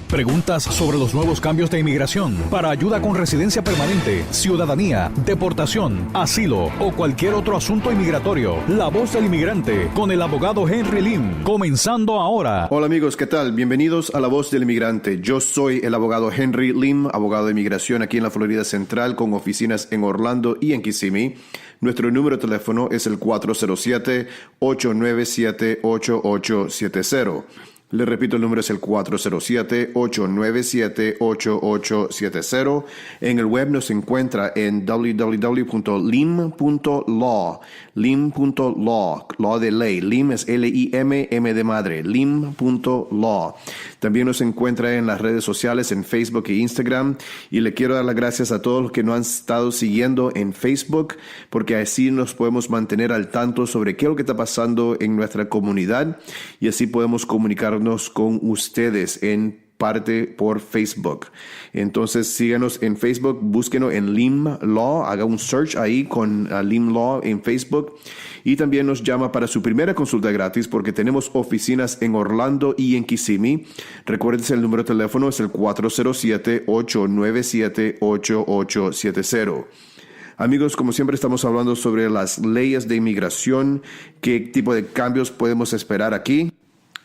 Preguntas sobre los nuevos cambios de inmigración, para ayuda con residencia permanente, ciudadanía, deportación, asilo o cualquier otro asunto inmigratorio. La Voz del Inmigrante con el abogado Henry Lim. Comenzando ahora. Hola amigos, ¿qué tal? Bienvenidos a La Voz del Inmigrante. Yo soy el abogado Henry Lim, abogado de inmigración aquí en la Florida Central con oficinas en Orlando y en Kissimmee. Nuestro número de teléfono es el 407-897-8870. Le repito, el número es el 407-897-8870. En el web nos encuentra en www.lim.law. lim.law, law de ley. Lim es L-I-M, M de madre. lim.law. También nos encuentra en las redes sociales, en Facebook e Instagram. Y le quiero dar las gracias a todos los que nos han estado siguiendo en Facebook, porque así nos podemos mantener al tanto sobre qué es lo que está pasando en nuestra comunidad y así podemos comunicarnos con ustedes en parte por Facebook. Entonces síganos en Facebook, búsquenos en Lim Law, haga un search ahí con Lim Law en Facebook y también nos llama para su primera consulta gratis porque tenemos oficinas en Orlando y en Kissimmee. Recuérdense, el número de teléfono es el 407-897-8870. Amigos, como siempre estamos hablando sobre las leyes de inmigración, qué tipo de cambios podemos esperar aquí.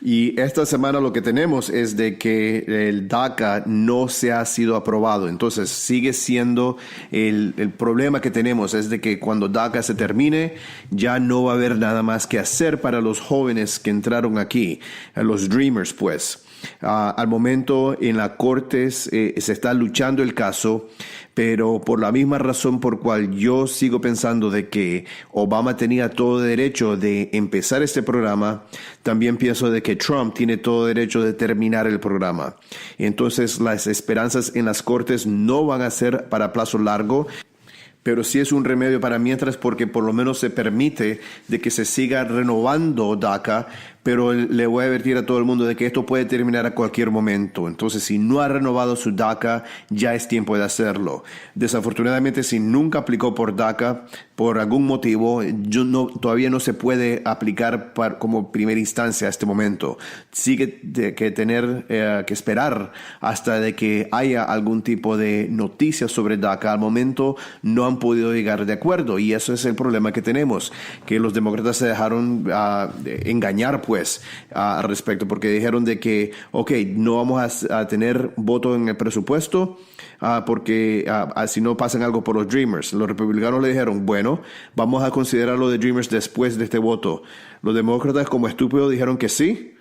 Y esta semana lo que tenemos es de que el DACA no se ha sido aprobado. Entonces sigue siendo el problema que tenemos es de que cuando DACA se termine ya no va a haber nada más que hacer para los jóvenes que entraron aquí, los Dreamers pues. Al momento en la corte se está luchando el caso, pero por la misma razón por cual yo sigo pensando de que Obama tenía todo derecho de empezar este programa, también pienso de que Trump tiene todo derecho de terminar el programa. Entonces las esperanzas en las cortes no van a ser para plazo largo, pero sí es un remedio para mientras porque por lo menos se permite de que se siga renovando DACA, pero le voy a advertir a todo el mundo de que esto puede terminar a cualquier momento. Entonces, si no ha renovado su DACA, ya es tiempo de hacerlo. Desafortunadamente, si nunca aplicó por DACA, por algún motivo, todavía no se puede aplicar como primera instancia a este momento. Sigue que tener que esperar hasta de que haya algún tipo de noticia sobre DACA. Al momento no han podido llegar de acuerdo y eso es el problema que tenemos, que los demócratas se dejaron engañar al respecto, porque dijeron de que no vamos a tener voto en el presupuesto porque si no pasan algo por los Dreamers. Los republicanos le dijeron, bueno, vamos a considerar lo de Dreamers después de este voto. Los demócratas, como estúpidos, dijeron que sí,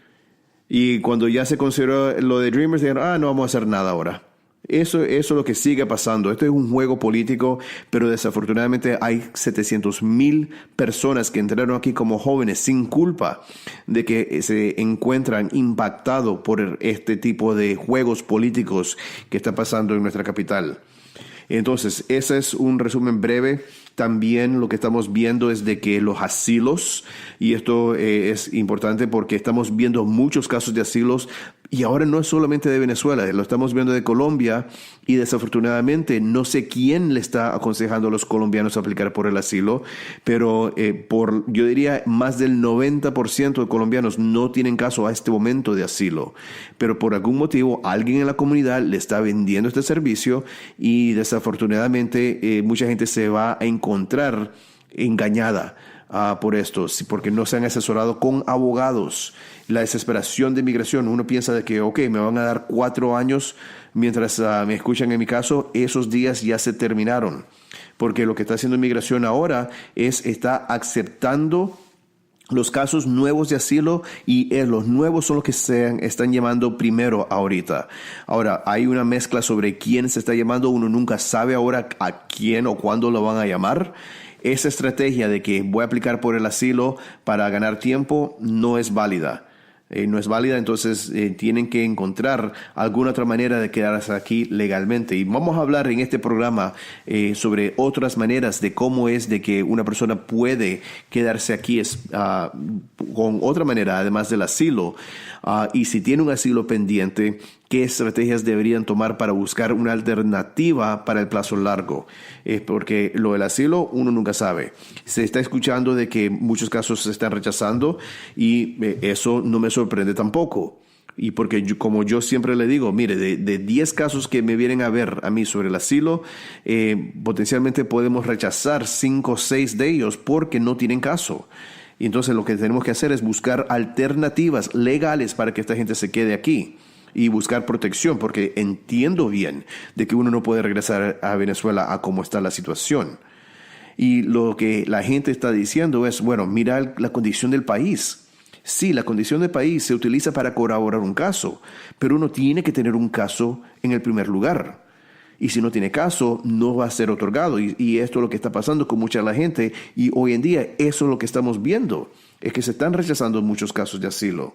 y cuando ya se consideró lo de Dreamers dijeron, no vamos a hacer nada ahora. Eso es lo que sigue pasando. Esto es un juego político, pero desafortunadamente hay 700,000 personas que entraron aquí como jóvenes sin culpa de que se encuentran impactados por este tipo de juegos políticos que está pasando en nuestra capital. Entonces, ese es un resumen breve. También lo que estamos viendo es de que los asilos, y esto es importante porque estamos viendo muchos casos de asilos, y ahora no es solamente de Venezuela, lo estamos viendo de Colombia, y desafortunadamente no sé quién le está aconsejando a los colombianos a aplicar por el asilo, pero yo diría más del 90% de colombianos no tienen caso a este momento de asilo, pero por algún motivo alguien en la comunidad le está vendiendo este servicio y desafortunadamente mucha gente se va a encontrar engañada por esto, porque no se han asesorado con abogados. La desesperación de inmigración, uno piensa de que me van a dar 4 años mientras me escuchan en mi caso. Esos días ya se terminaron, porque lo que está haciendo inmigración ahora está aceptando los casos nuevos de asilo y los nuevos son los que se están llamando primero ahorita. Ahora, hay una mezcla sobre quién se está llamando. Uno nunca sabe ahora a quién o cuándo lo van a llamar. Esa estrategia de que voy a aplicar por el asilo para ganar tiempo no es válida. No es válida, entonces tienen que encontrar alguna otra manera de quedarse aquí legalmente. Y vamos a hablar en este programa sobre otras maneras de cómo es de que una persona puede quedarse aquí con otra manera, además del asilo. Y si tiene un asilo pendiente, ¿qué estrategias deberían tomar para buscar una alternativa para el plazo largo? Porque lo del asilo uno nunca sabe. Se está escuchando de que muchos casos se están rechazando y eso no me sorprende tampoco. Y porque como yo siempre le digo, mire, de 10 casos que me vienen a ver a mí sobre el asilo, potencialmente podemos rechazar 5 o 6 de ellos porque no tienen caso. Y entonces lo que tenemos que hacer es buscar alternativas legales para que esta gente se quede aquí y buscar protección, porque entiendo bien de que uno no puede regresar a Venezuela a cómo está la situación. Y lo que la gente está diciendo es, bueno, mira la condición del país. Sí, la condición del país se utiliza para corroborar un caso, pero uno tiene que tener un caso en el primer lugar. Y si no tiene caso, no va a ser otorgado. Y esto es lo que está pasando con mucha de la gente. Y hoy en día eso es lo que estamos viendo. Es que se están rechazando muchos casos de asilo.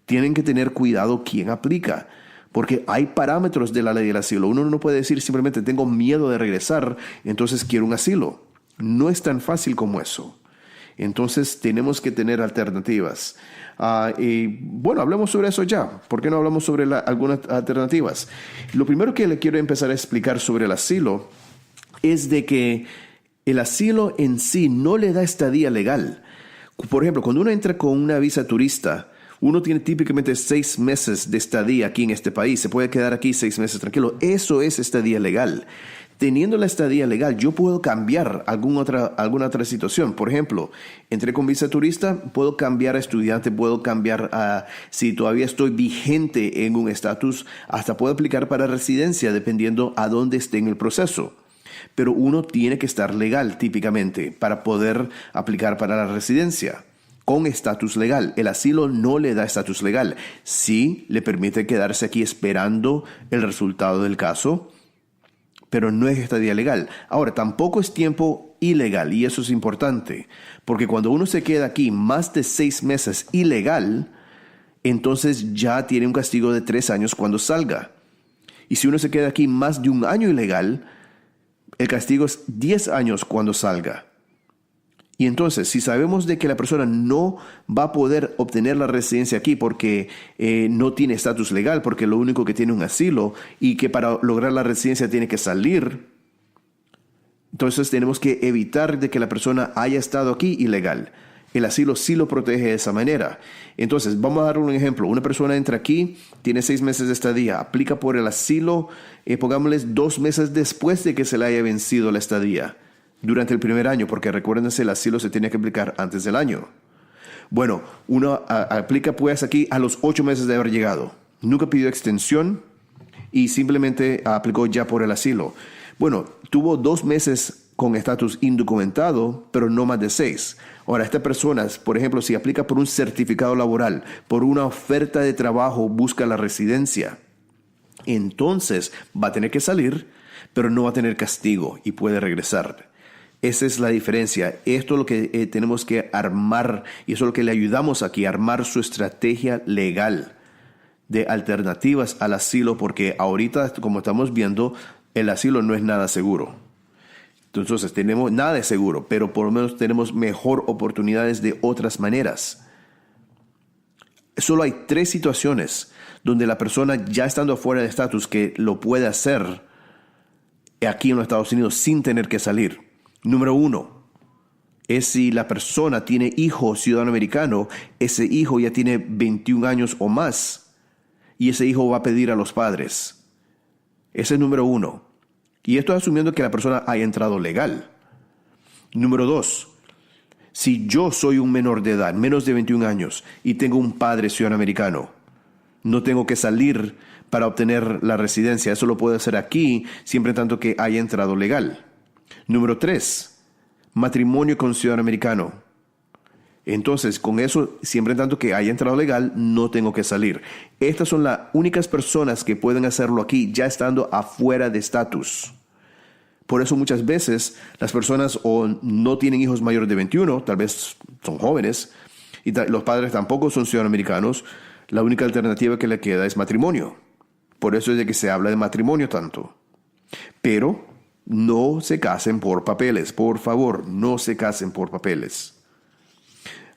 Tienen que tener cuidado quién aplica. Porque hay parámetros de la ley del asilo. Uno no puede decir simplemente tengo miedo de regresar, entonces quiero un asilo. No es tan fácil como eso. Entonces tenemos que tener alternativas. Y bueno, hablemos sobre eso ya. ¿Por qué no hablamos sobre algunas alternativas? Lo primero que le quiero empezar a explicar sobre el asilo es de que el asilo en sí no le da estadía legal. Por ejemplo, cuando uno entra con una visa turista, uno tiene típicamente 6 meses de estadía aquí en este país. Se puede quedar aquí 6 meses tranquilo. Eso es estadía legal. Teniendo la estadía legal, yo puedo cambiar alguna otra situación. Por ejemplo, entré con visa turista, puedo cambiar a estudiante, puedo cambiar a, si todavía estoy vigente en un estatus, hasta puedo aplicar para residencia dependiendo a dónde esté en el proceso. Pero uno tiene que estar legal típicamente para poder aplicar para la residencia con estatus legal. El asilo no le da estatus legal. Sí le permite quedarse aquí esperando el resultado del caso, pero no es estadía legal. Ahora, tampoco es tiempo ilegal, y eso es importante, porque cuando uno se queda aquí más de 6 meses ilegal, entonces ya tiene un castigo de 3 años cuando salga. Y si uno se queda aquí más de 1 año ilegal, el castigo es 10 años cuando salga. Y entonces, si sabemos de que la persona no va a poder obtener la residencia aquí porque no tiene estatus legal, porque lo único que tiene un asilo, y que para lograr la residencia tiene que salir, entonces tenemos que evitar de que la persona haya estado aquí ilegal. El asilo sí lo protege de esa manera. Entonces, vamos a dar un ejemplo. Una persona entra aquí, tiene 6 meses de estadía, aplica por el asilo, pongámosles 2 meses después de que se le haya vencido la estadía. Durante el primer año, porque recuérdense, el asilo se tiene que aplicar antes del año. Bueno, uno aplica pues aquí a los 8 meses de haber llegado. Nunca pidió extensión y simplemente aplicó ya por el asilo. Bueno, tuvo 2 meses con estatus indocumentado, pero no más de 6. Ahora, esta persona, por ejemplo, si aplica por un certificado laboral, por una oferta de trabajo, busca la residencia, entonces va a tener que salir, pero no va a tener castigo y puede regresar. Esa es la diferencia. Esto es lo que tenemos que armar, y eso es lo que le ayudamos aquí, a armar su estrategia legal de alternativas al asilo, porque ahorita, como estamos viendo, el asilo no es nada seguro. Entonces, tenemos nada de seguro, pero por lo menos tenemos mejor oportunidades de otras maneras. Solo hay 3 situaciones donde la persona, ya estando afuera de estatus, que lo puede hacer aquí en los Estados Unidos sin tener que salir. Número 1 es si la persona tiene hijo ciudadano americano, ese hijo ya tiene 21 años o más, y ese hijo va a pedir a los padres. Ese es número 1. Y esto es asumiendo que la persona haya entrado legal. Número 2, si yo soy un menor de edad, menos de 21 años, y tengo un padre ciudadano americano, no tengo que salir para obtener la residencia. Eso lo puedo hacer aquí, siempre en tanto que haya entrado legal. Número 3, matrimonio con ciudadano americano. Entonces, con eso, siempre en tanto que haya entrado legal, no tengo que salir. Estas son las únicas personas que pueden hacerlo aquí, ya estando afuera de estatus. Por eso muchas veces las personas o no tienen hijos mayores de 21, tal vez son jóvenes, y los padres tampoco son ciudadanos americanos. La única alternativa que le queda es matrimonio. Por eso es de que se habla de matrimonio tanto. Pero no se casen por papeles, por favor, no se casen por papeles.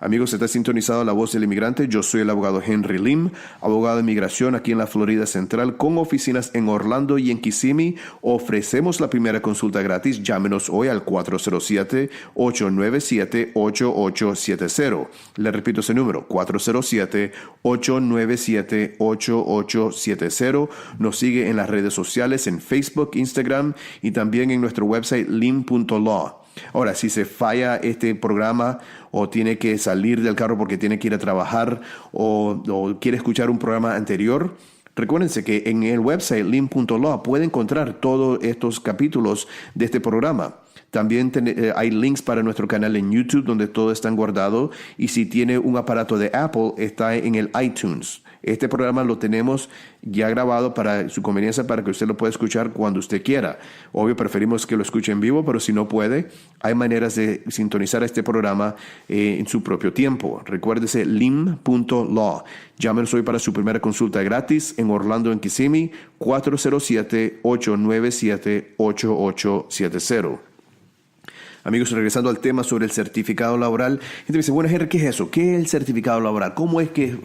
Amigos, está sintonizado La Voz del Inmigrante. Yo soy el abogado Henry Lim, abogado de inmigración aquí en la Florida Central, con oficinas en Orlando y en Kissimmee. Ofrecemos la primera consulta gratis. Llámenos hoy al 407-897-8870. Le repito ese número, 407-897-8870. Nos sigue en las redes sociales, en Facebook, Instagram y también en nuestro website lim.law. Ahora, si se falla este programa o tiene que salir del carro porque tiene que ir a trabajar o quiere escuchar un programa anterior, recuérdense que en el website lim.law puede encontrar todos estos capítulos de este programa. También hay links para nuestro canal en YouTube donde todo está guardado, y si tiene un aparato de Apple está en el iTunes. Este programa lo tenemos ya grabado para su conveniencia, para que usted lo pueda escuchar cuando usted quiera. Obvio, preferimos que lo escuche en vivo, pero si no puede, hay maneras de sintonizar este programa en su propio tiempo. Recuérdese lim.law. Llámenos hoy para su primera consulta gratis en Orlando, en Kissimmee, 407-897-8870. Amigos, regresando al tema sobre el certificado laboral, gente me dice, bueno, Henry, ¿qué es eso? ¿Qué es el certificado laboral? ¿Cómo es que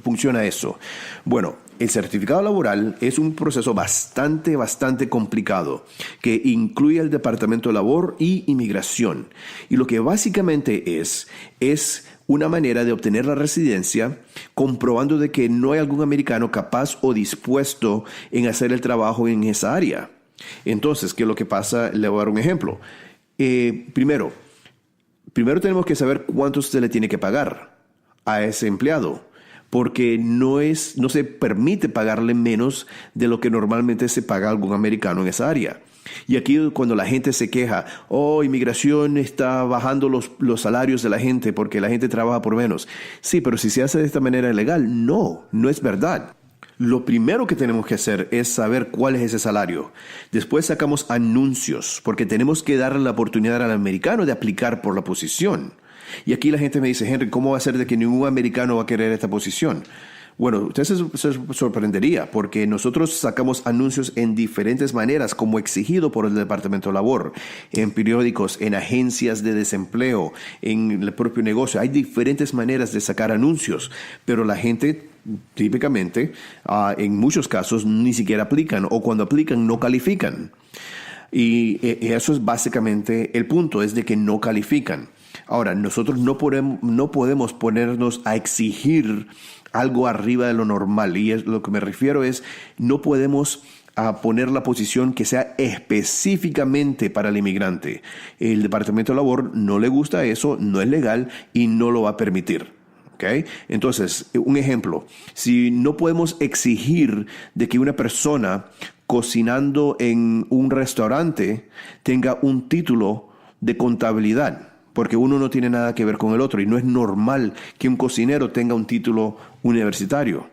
funciona eso? Bueno, el certificado laboral es un proceso bastante complicado que incluye el Departamento de Labor y Inmigración. Y lo que básicamente es una manera de obtener la residencia comprobando de que no hay algún americano capaz o dispuesto en hacer el trabajo en esa área. Entonces, ¿qué es lo que pasa? Le voy a dar un ejemplo. Primero tenemos que saber cuánto se le tiene que pagar a ese empleado, porque no se permite pagarle menos de lo que normalmente se paga a algún americano en esa área. Y aquí cuando la gente se queja, inmigración está bajando los salarios de la gente porque la gente trabaja por menos. Sí, pero si se hace de esta manera ilegal, no es verdad. Lo primero que tenemos que hacer es saber cuál es ese salario. Después sacamos anuncios, porque tenemos que darle la oportunidad al americano de aplicar por la posición. Y aquí la gente me dice, Henry, ¿cómo va a ser de que ningún americano va a querer esta posición? Bueno, usted se sorprendería, porque nosotros sacamos anuncios en diferentes maneras, como exigido por el Departamento de Labor, en periódicos, en agencias de desempleo, en el propio negocio. Hay diferentes maneras de sacar anuncios, pero la gente típicamente, en muchos casos, ni siquiera aplican, o cuando aplican no califican. Y eso es básicamente el punto, es de que no califican. Ahora, nosotros no podemos ponernos a exigir algo arriba de lo normal, y lo que me refiero es, no podemos poner la posición que sea específicamente para el inmigrante. El Departamento de Labor no le gusta eso, no es legal y no lo va a permitir. ¿Okay? Entonces, un ejemplo, si no podemos exigir de que una persona cocinando en un restaurante tenga un título de contabilidad, porque uno no tiene nada que ver con el otro, y no es normal que un cocinero tenga un título universitario.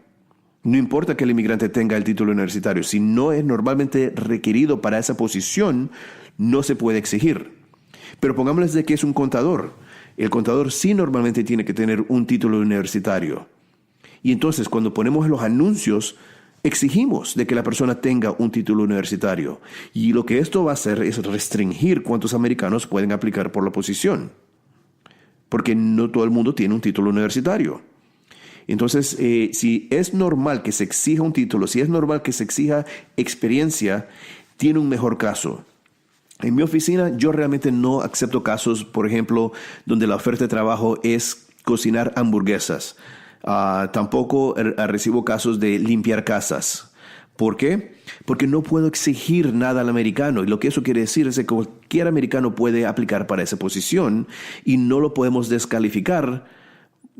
No importa que el inmigrante tenga el título universitario, si no es normalmente requerido para esa posición, no se puede exigir. Pero pongámosles de que es un contador. El contador sí normalmente tiene que tener un título universitario. Y entonces, cuando ponemos los anuncios, exigimos de que la persona tenga un título universitario. Y lo que esto va a hacer es restringir cuántos americanos pueden aplicar por la posición, porque no todo el mundo tiene un título universitario. Entonces, si es normal que se exija un título, si es normal que se exija experiencia, tiene un mejor caso. En mi oficina yo realmente no acepto casos, por ejemplo, donde la oferta de trabajo es cocinar hamburguesas. Tampoco recibo casos de limpiar casas. ¿Por qué? Porque no puedo exigir nada al americano. Y lo que eso quiere decir es que cualquier americano puede aplicar para esa posición y no lo podemos descalificar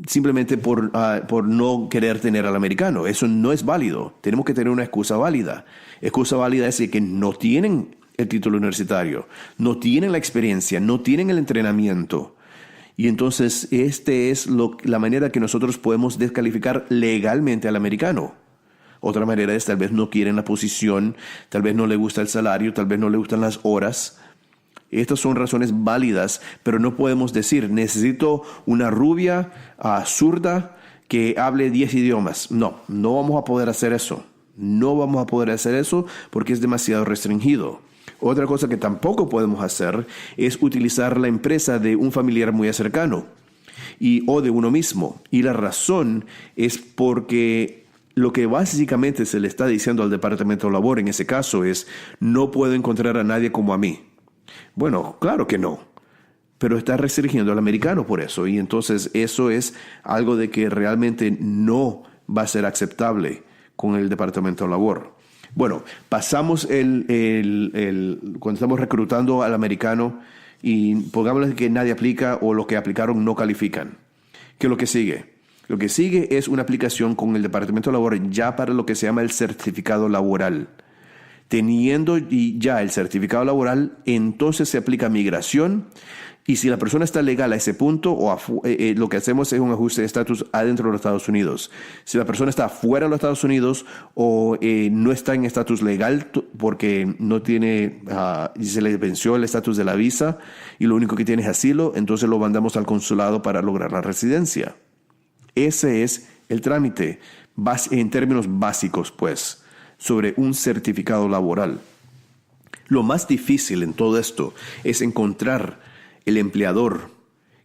simplemente por no querer tener al americano. Eso no es válido. Tenemos que tener una excusa válida. Excusa válida es que no tienen el título universitario, no tienen la experiencia, no tienen el entrenamiento. Y entonces es la manera que nosotros podemos descalificar legalmente al americano. Otra manera es tal vez no quieren la posición, tal vez no le gusta el salario, tal vez no le gustan las horas. Estas son razones válidas, pero no podemos decir, necesito una rubia zurda que hable 10 idiomas. No vamos a poder hacer eso. No vamos a poder hacer eso porque es demasiado restringido. Otra cosa que tampoco podemos hacer es utilizar la empresa de un familiar muy cercano. o de uno mismo. Y la razón es porque lo que básicamente se le está diciendo al Departamento de Labor en ese caso es: no puedo encontrar a nadie como a mí. Bueno, claro que no, pero está restringiendo al americano por eso. Y entonces eso es algo de que realmente no va a ser aceptable con el Departamento de Labor. Bueno, pasamos cuando estamos reclutando al americano y pongámosle que nadie aplica o los que aplicaron no califican. ¿Qué es lo que sigue? Lo que sigue es una aplicación con el Departamento de Labor ya para lo que se llama el certificado laboral. Teniendo ya el certificado laboral, entonces se aplica migración. Y si la persona está legal a ese punto, lo que hacemos es un ajuste de estatus adentro de los Estados Unidos. Si la persona está fuera de los Estados Unidos o no está en estatus legal porque no tiene, se le venció el estatus de la visa y lo único que tiene es asilo, entonces lo mandamos al consulado para lograr la residencia. Ese es el trámite, en términos básicos, pues, sobre un certificado laboral. Lo más difícil en todo esto es encontrar el empleador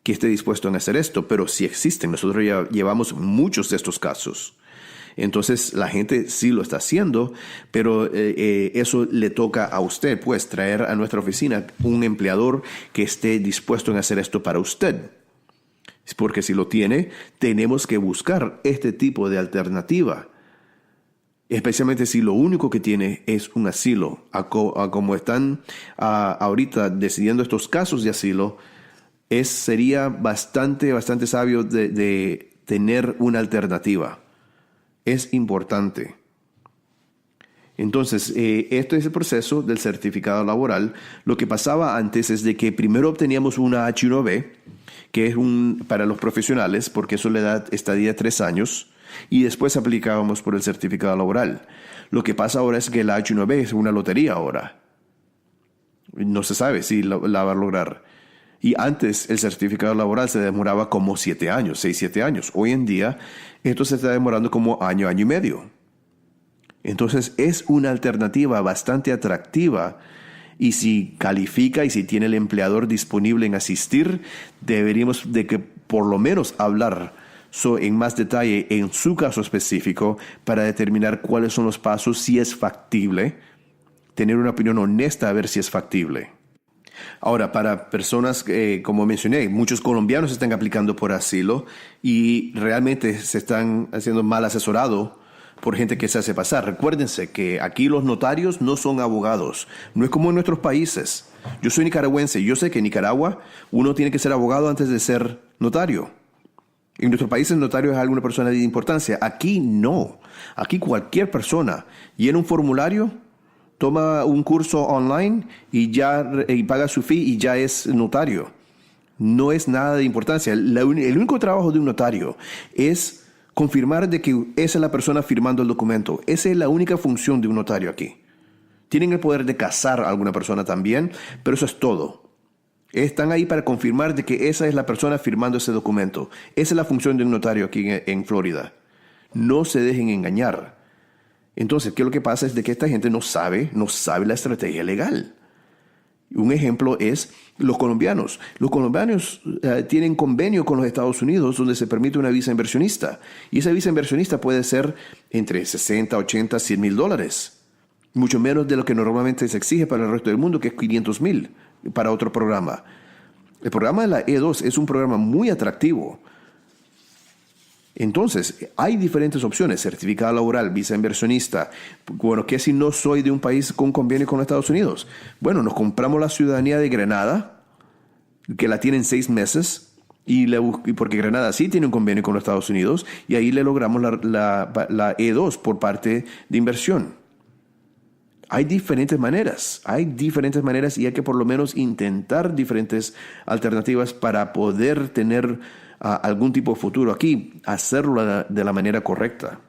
que esté dispuesto a hacer esto, pero sí existen. Nosotros ya llevamos muchos de estos casos. Entonces la gente sí lo está haciendo, pero eso le toca a usted, pues, traer a nuestra oficina un empleador que esté dispuesto a hacer esto para usted. Porque si lo tiene, tenemos que buscar este tipo de alternativa. Especialmente si lo único que tiene es un asilo. Como están ahorita decidiendo estos casos de asilo, sería bastante sabio de tener una alternativa. Es importante. Entonces, este es el proceso del certificado laboral. Lo que pasaba antes es de que primero obteníamos una H1B, que es para los profesionales, porque eso le da estadía de 3 años. Y después aplicábamos por el certificado laboral. Lo que pasa ahora es que la H1B es una lotería ahora. No se sabe si la va a lograr. Y antes el certificado laboral se demoraba como 7 años, 6-7 años. Hoy en día esto se está demorando como año y medio. Entonces es una alternativa bastante atractiva. Y si califica y si tiene el empleador disponible en asistir, deberíamos de que por lo menos hablar en más detalle en su caso específico para determinar cuáles son los pasos, si es factible, tener una opinión honesta a ver si es factible. Ahora, para personas, como mencioné, muchos colombianos están aplicando por asilo y realmente se están haciendo mal asesorados por gente que se hace pasar. Recuérdense que aquí los notarios no son abogados, no es como en nuestros países. Yo soy nicaragüense, yo sé que en Nicaragua uno tiene que ser abogado antes de ser notario. En nuestros países el notario es alguna persona de importancia. Aquí no. Aquí cualquier persona llena un formulario, toma un curso online y paga su fee y ya es notario. No es nada de importancia. El único trabajo de un notario es confirmar de que esa es la persona firmando el documento. Esa es la única función de un notario aquí. Tienen el poder de casar a alguna persona también, pero eso es todo. Están ahí para confirmar de que esa es la persona firmando ese documento. Esa es la función de un notario aquí en Florida. No se dejen engañar. Entonces, ¿qué es lo que pasa? Es de que esta gente no sabe la estrategia legal. Un ejemplo es los colombianos. Los colombianos tienen convenio con los Estados Unidos donde se permite una visa inversionista. Y esa visa inversionista puede ser entre 60, 80, 100 mil dólares. Mucho menos de lo que normalmente se exige para el resto del mundo, que es 500 mil. Para otro programa. El programa de la E2 es un programa muy atractivo. Entonces, hay diferentes opciones: certificado laboral, visa inversionista. Bueno, ¿qué si no soy de un país con convenio con los Estados Unidos? Bueno, nos compramos la ciudadanía de Granada, que la tienen 6 meses, porque Granada sí tiene un convenio con los Estados Unidos, y ahí le logramos la E2 por parte de inversión. Hay diferentes maneras y hay que por lo menos intentar diferentes alternativas para poder tener algún tipo de futuro aquí, hacerlo de la manera correcta.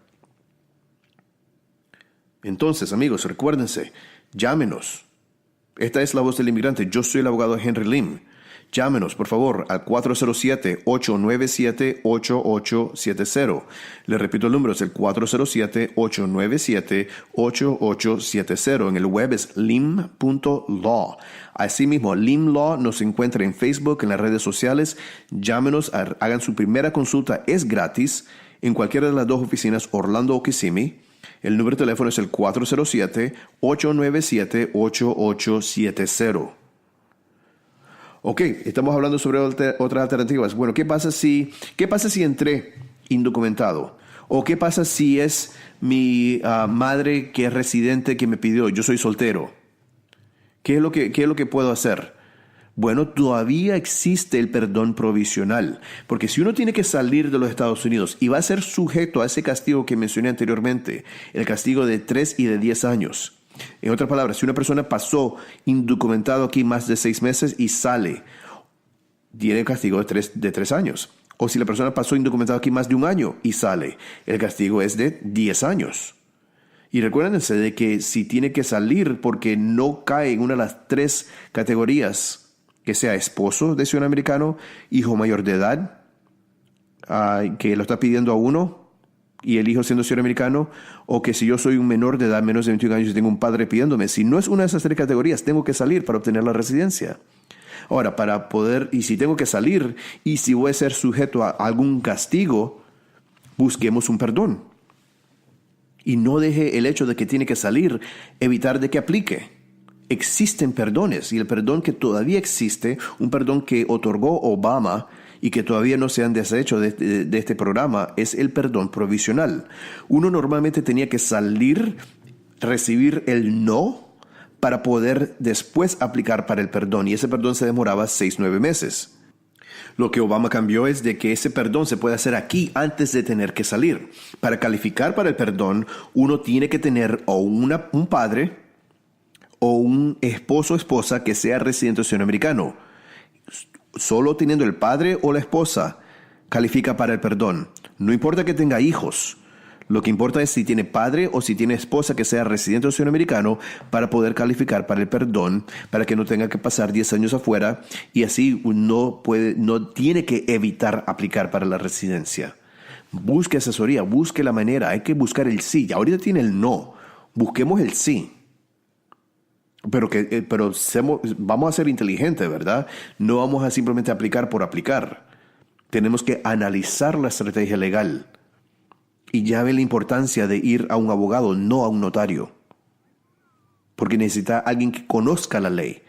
Entonces, amigos, recuérdense, llámenos. Esta es La Voz del Inmigrante. Yo soy el abogado Henry Lim. Llámenos, por favor, al 407-897-8870. Le repito el número, es el 407-897-8870. En el web es lim.law. Asimismo, Lim Law nos encuentra en Facebook, en las redes sociales. Llámenos, hagan su primera consulta, es gratis, en cualquiera de las dos oficinas, Orlando o Kissimmee. El número de teléfono es el 407-897-8870. Ok, estamos hablando sobre otras alternativas. Bueno, ¿qué pasa si entré indocumentado? ¿O qué pasa si es mi madre que es residente que me pidió? Yo soy soltero. ¿Qué es lo que puedo hacer? Bueno, todavía existe el perdón provisional, porque si uno tiene que salir de los Estados Unidos y va a ser sujeto a ese castigo que mencioné anteriormente, el castigo de 3 y de 10 años. En otras palabras, si una persona pasó indocumentado aquí más de 6 meses y sale, tiene el castigo de 3 años. O si la persona pasó indocumentado aquí más de 1 año y sale, el castigo es de 10 años. Y recuérdense de que si tiene que salir porque no cae en una de las 3 categorías, que sea esposo de ciudadano americano, hijo mayor de edad, que lo está pidiendo a uno, y el hijo siendo ciudadano americano, o que si yo soy un menor de edad, menos de 21 años, y tengo un padre pidiéndome, si no es una de esas 3 categorías, tengo que salir para obtener la residencia. Ahora, para poder, y si tengo que salir, y si voy a ser sujeto a algún castigo, busquemos un perdón. Y no deje el hecho de que tiene que salir, evitar de que aplique. Existen perdones, y el perdón que todavía existe, un perdón que otorgó Obama, y que todavía no se han deshecho de este programa, es el perdón provisional. Uno normalmente tenía que salir, recibir el no, para poder después aplicar para el perdón, y ese perdón se demoraba 6-9 meses. Lo que Obama cambió es de que ese perdón se puede hacer aquí antes de tener que salir. Para calificar para el perdón, uno tiene que tener o un padre o un esposo o esposa que sea residente o ciudadano americano. Solo teniendo el padre o la esposa califica para el perdón. No importa que tenga hijos. Lo que importa es si tiene padre o si tiene esposa que sea residente o ciudadano americano para poder calificar para el perdón, para que no tenga que pasar 10 años afuera y así no tiene que evitar aplicar para la residencia. Busque asesoría, busque la manera. Hay que buscar el sí. Ahorita tiene el no. Busquemos el sí. Pero vamos a ser inteligentes, ¿verdad? No vamos a simplemente aplicar por aplicar. Tenemos que analizar la estrategia legal. Y ya ve la importancia de ir a un abogado, no a un notario. Porque necesita alguien que conozca la ley.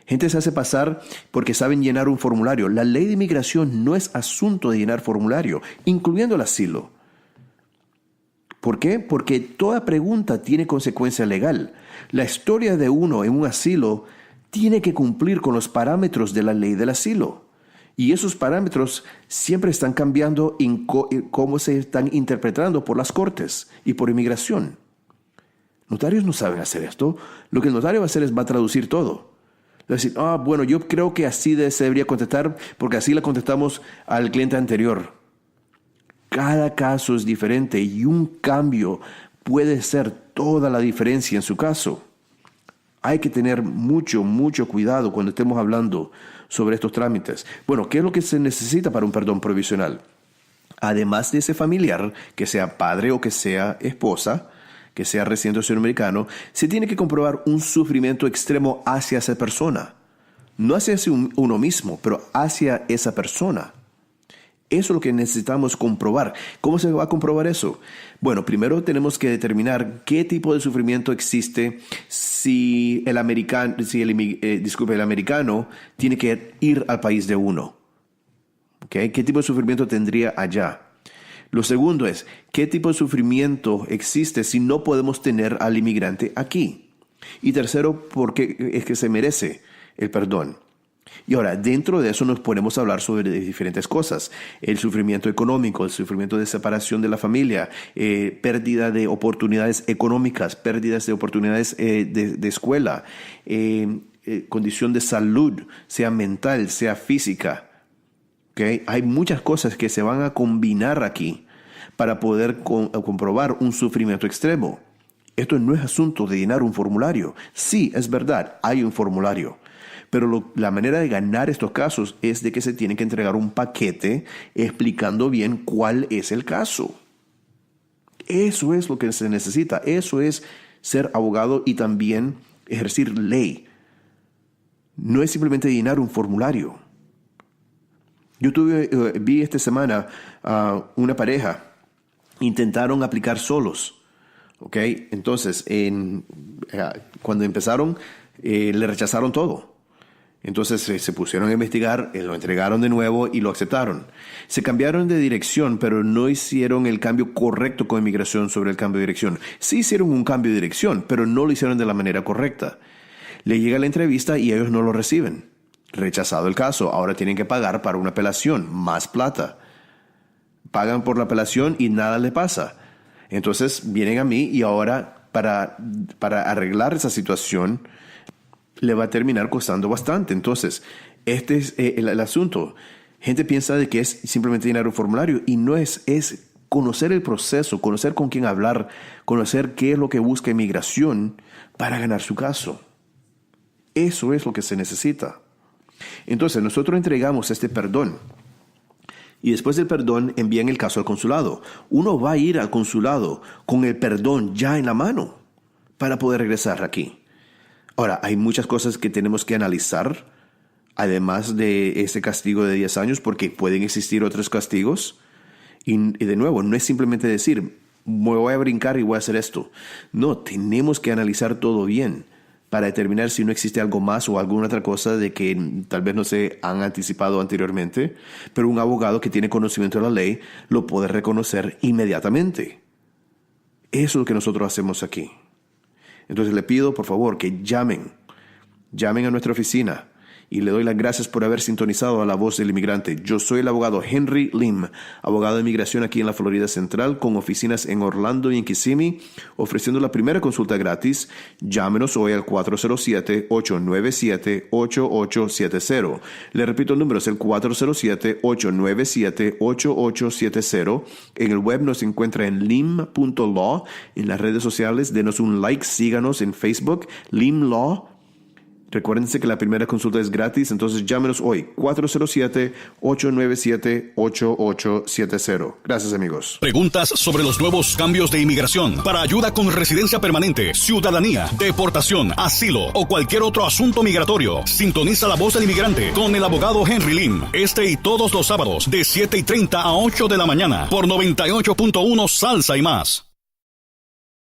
Gente se hace pasar porque saben llenar un formulario. La ley de inmigración no es asunto de llenar formulario, incluyendo el asilo. ¿Por qué? Porque toda pregunta tiene consecuencia legal. La historia de uno en un asilo tiene que cumplir con los parámetros de la ley del asilo. Y esos parámetros siempre están cambiando en cómo se están interpretando por las cortes y por inmigración. Notarios no saben hacer esto. Lo que el notario va a hacer es va a traducir todo. Va a decir, bueno, yo creo que así se debería contestar porque así la contestamos al cliente anterior. Cada caso es diferente y un cambio puede ser toda la diferencia en su caso. Hay que tener mucho cuidado cuando estemos hablando sobre estos trámites. Bueno, ¿qué es lo que se necesita para un perdón provisional? Además de ese familiar, que sea padre o que sea esposa, que sea residente o ciudadano americano, se tiene que comprobar un sufrimiento extremo hacia esa persona. No hacia uno mismo, pero hacia esa persona. Eso es lo que necesitamos comprobar. ¿Cómo se va a comprobar eso? Bueno, primero tenemos que determinar qué tipo de sufrimiento existe si el americano tiene que ir al país de uno. ¿Okay? ¿Qué tipo de sufrimiento tendría allá? Lo segundo es, ¿qué tipo de sufrimiento existe si no podemos tener al inmigrante aquí? Y tercero, ¿por qué es que se merece el perdón? Y ahora, dentro de eso nos ponemos a hablar sobre diferentes cosas. El sufrimiento económico, el sufrimiento de separación de la familia, pérdida de oportunidades económicas, pérdidas de oportunidades de escuela, condición de salud, sea mental, sea física. ¿Okay? Hay muchas cosas que se van a combinar aquí para poder comprobar un sufrimiento extremo. Esto no es asunto de llenar un formulario. Sí, es verdad, hay un formulario. Pero la manera de ganar estos casos es de que se tiene que entregar un paquete explicando bien cuál es el caso. Eso es lo que se necesita. Eso es ser abogado y también ejercer ley. No es simplemente llenar un formulario. Yo vi esta semana una pareja. Intentaron aplicar solos. ¿Ok? Entonces, cuando empezaron, le rechazaron todo. Entonces se pusieron a investigar, lo entregaron de nuevo y lo aceptaron. Se cambiaron de dirección, pero no hicieron el cambio correcto con inmigración sobre el cambio de dirección. Sí hicieron un cambio de dirección, pero no lo hicieron de la manera correcta. Le llega la entrevista y ellos no lo reciben. Rechazado el caso, ahora tienen que pagar para una apelación, más plata. Pagan por la apelación y nada le pasa. Entonces vienen a mí y ahora para arreglar esa situación le va a terminar costando bastante. Entonces, este es el asunto. Gente piensa de que es simplemente llenar un formulario y no es conocer el proceso, conocer con quién hablar, conocer qué es lo que busca inmigración para ganar su caso. Eso es lo que se necesita. Entonces, nosotros entregamos este perdón y después del perdón envían el caso al consulado. Uno va a ir al consulado con el perdón ya en la mano para poder regresar aquí. Ahora, hay muchas cosas que tenemos que analizar, además de ese castigo de 10 años, porque pueden existir otros castigos. Y de nuevo, no es simplemente decir, me voy a brincar y voy a hacer esto. No, tenemos que analizar todo bien para determinar si no existe algo más o alguna otra cosa de que tal vez no se han anticipado anteriormente, pero un abogado que tiene conocimiento de la ley lo puede reconocer inmediatamente. Eso es lo que nosotros hacemos aquí. Entonces le pido, por favor, que llamen a nuestra oficina y le doy las gracias por haber sintonizado a La Voz del Inmigrante. Yo soy el abogado Henry Lim, abogado de inmigración aquí en la Florida Central, con oficinas en Orlando y en Kissimmee, ofreciendo la primera consulta gratis. Llámenos hoy al 407-897-8870. Le repito el número, es el 407-897-8870. En el web nos encuentra en lim.law. En las redes sociales, denos un like, síganos en Facebook, Lim Law. Recuérdense que la primera consulta es gratis, entonces llámenos hoy, 407-897-8870. Gracias, amigos. Preguntas sobre los nuevos cambios de inmigración para ayuda con residencia permanente, ciudadanía, deportación, asilo o cualquier otro asunto migratorio. Sintoniza La Voz del Inmigrante con el abogado Henry Lim, y todos los sábados de 7:30 a 8 de la mañana por 98.1 Salsa y más.